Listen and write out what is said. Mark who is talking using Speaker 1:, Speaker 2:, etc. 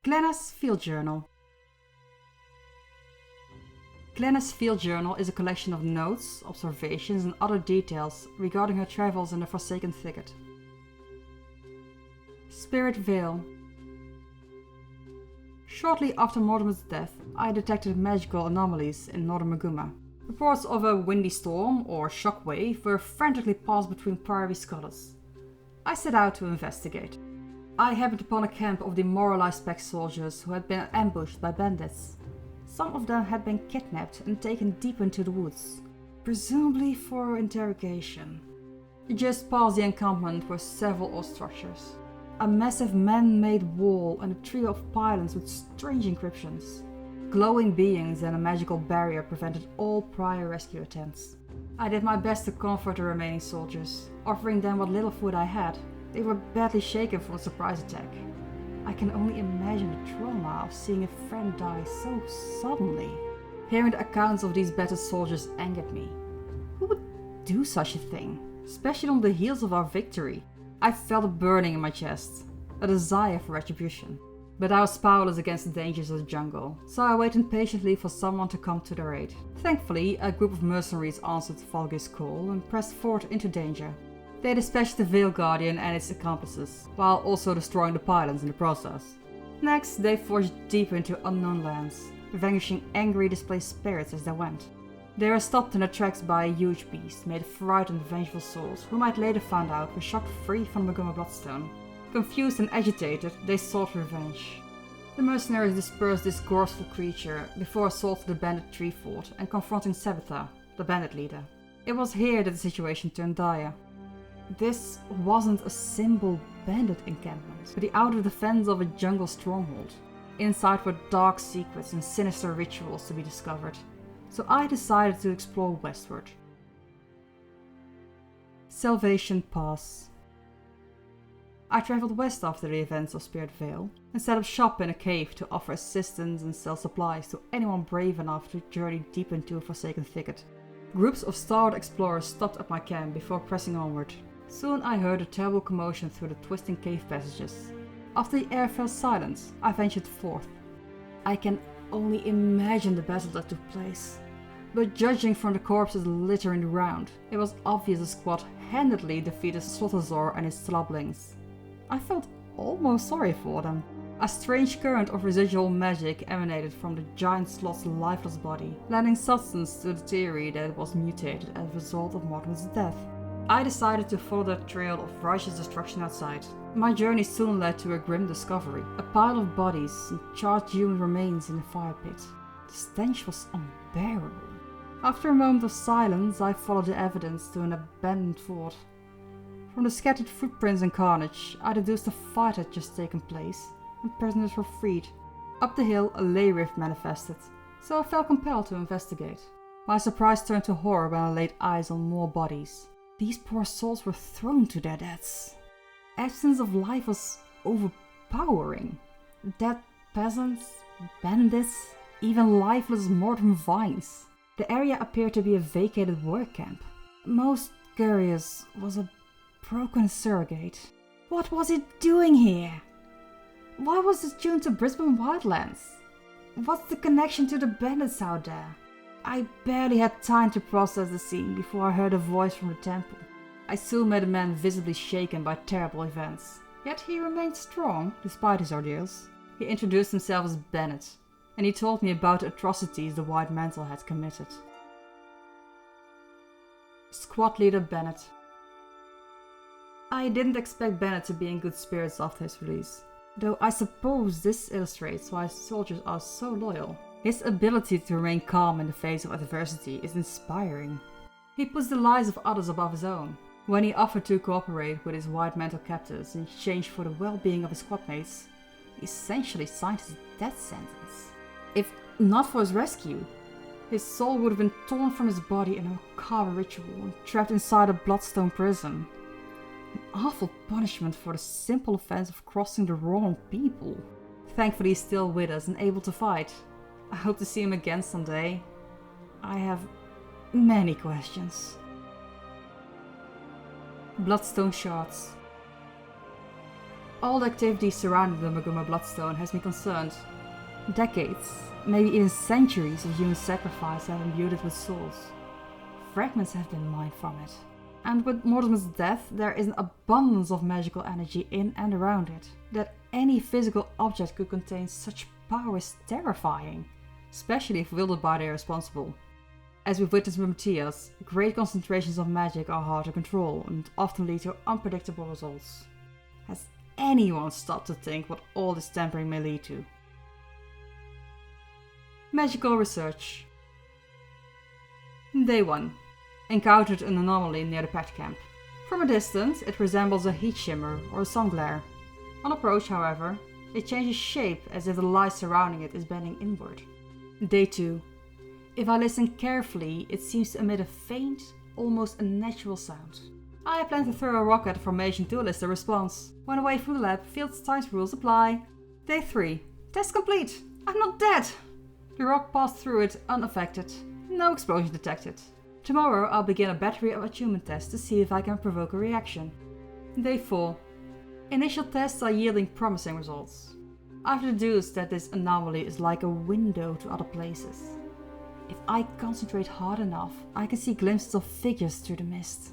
Speaker 1: Glenna's Field Journal. Glenna's Field Journal is a collection of notes, observations and other details regarding her travels in the Forsaken Thicket. Spirit Vale. Shortly after Mortimer's death, I detected magical anomalies in northern Maguma. Reports of a windy storm or shockwave were frantically passed between Priory scholars. I set out to investigate. I happened upon a camp of demoralized pack soldiers who had been ambushed by bandits. Some of them had been kidnapped and taken deep into the woods, presumably for interrogation. Just past the encampment were several odd structures. A massive man-made wall and a trio of pylons with strange inscriptions. Glowing beings and a magical barrier prevented all prior rescue attempts. I did my best to comfort the remaining soldiers, offering them what little food I had. They were badly shaken from a surprise attack. I can only imagine the trauma of seeing a friend die so suddenly. Hearing the accounts of these battered soldiers angered me. Who would do such a thing, especially on the heels of our victory? I felt a burning in my chest, a desire for retribution. But I was powerless against the dangers of the jungle, so I waited patiently for someone to come to their aid. Thankfully, a group of mercenaries answered Valgir's call and pressed forward into danger. They dispatched the Veil Guardian and its accomplices, while also destroying the pylons in the process. Next, they forged deeper into unknown lands, vanquishing angry displaced spirits as they went. They were stopped in their tracks by a huge beast made of frightened, vengeful souls, whom I'd later found out were shocked free from the Maguma Bloodstone. Confused and agitated, they sought revenge. The mercenaries dispersed this gorgeful creature before assaulting the bandit tree fort and confronting Sabitha, the bandit leader. It was here that the situation turned dire. This wasn't a simple bandit encampment, but the outer defense of a jungle stronghold. Inside were dark secrets and sinister rituals to be discovered, so I decided to explore westward. Salvation Pass. I travelled west after the events of Spirit Vale and set up shop in a cave to offer assistance and sell supplies to anyone brave enough to journey deep into a Forsaken Thicket. Groups of stalwart explorers stopped at my camp before pressing onward. Soon I heard a terrible commotion through the twisting cave passages. After the air fell silent, I ventured forth. I can only imagine the battle that took place. But judging from the corpses littering the ground, it was obvious the squad handedly defeated Slothazor and his sloblings. I felt almost sorry for them. A strange current of residual magic emanated from the giant sloth's lifeless body, lending substance to the theory that it was mutated as a result of Mortimer's death. I decided to follow that trail of righteous destruction outside. My journey soon led to a grim discovery, a pile of bodies and charred human remains in a fire pit. The stench was unbearable. After a moment of silence, I followed the evidence to an abandoned fort. From the scattered footprints and carnage, I deduced a fight had just taken place, and prisoners were freed. Up the hill, a ley rift manifested, so I felt compelled to investigate. My surprise turned to horror when I laid eyes on more bodies. These poor souls were thrown to their deaths. Absence of life was overpowering. Dead peasants, bandits, even lifeless Mortimer vines. The area appeared to be a vacated work camp. Most curious was a broken surrogate. What was it doing here? Why was it tuned to Brisbane wildlands? What's the connection to the bandits out there? I barely had time to process the scene before I heard a voice from the temple. I soon met a man visibly shaken by terrible events. Yet he remained strong despite his ordeals. He introduced himself as Bennet, and he told me about the atrocities the White Mantle had committed. Squad Leader Bennet. I didn't expect Bennet to be in good spirits after his release, though I suppose this illustrates why soldiers are so loyal. His ability to remain calm in the face of adversity is inspiring. He puts the lives of others above his own. When he offered to cooperate with his White Mantle captors in exchange for the well-being of his squadmates, he essentially signed his death sentence. If not for his rescue, his soul would have been torn from his body in a macabre ritual and trapped inside a Bloodstone prison. An awful punishment for the simple offense of crossing the wrong people. Thankfully he's still with us and able to fight. I hope to see him again someday. I have many questions. Bloodstone Shards. All the activity surrounding the Maguma Bloodstone has me concerned. Decades, maybe even centuries of human sacrifice have imbued it with souls. Fragments have been mined from it. And with Mortimer's death, there is an abundance of magical energy in and around it. That any physical object could contain such power is terrifying, especially if wielded by the irresponsible. As we've witnessed with Matthias, great concentrations of magic are hard to control and often lead to unpredictable results. Has anyone stopped to think what all this tampering may lead to? Magical research. Day 1. Encountered an anomaly near the Pact camp. From a distance, it resembles a heat shimmer or a sun glare. On approach, however, it changes shape as if the light surrounding it is bending inward. Day 2. If I listen carefully, it seems to emit a faint, almost unnatural sound. I plan to throw a rock at the formation to elicit a response. When away from the lab, field times rules apply. Day 3. Test complete! I'm not dead! The rock passed through it unaffected. No explosion detected. Tomorrow I'll begin a battery of attunement tests to see if I can provoke a reaction. Day 4. Initial tests are yielding promising results. I've deduced that this anomaly is like a window to other places. If I concentrate hard enough, I can see glimpses of figures through the mist.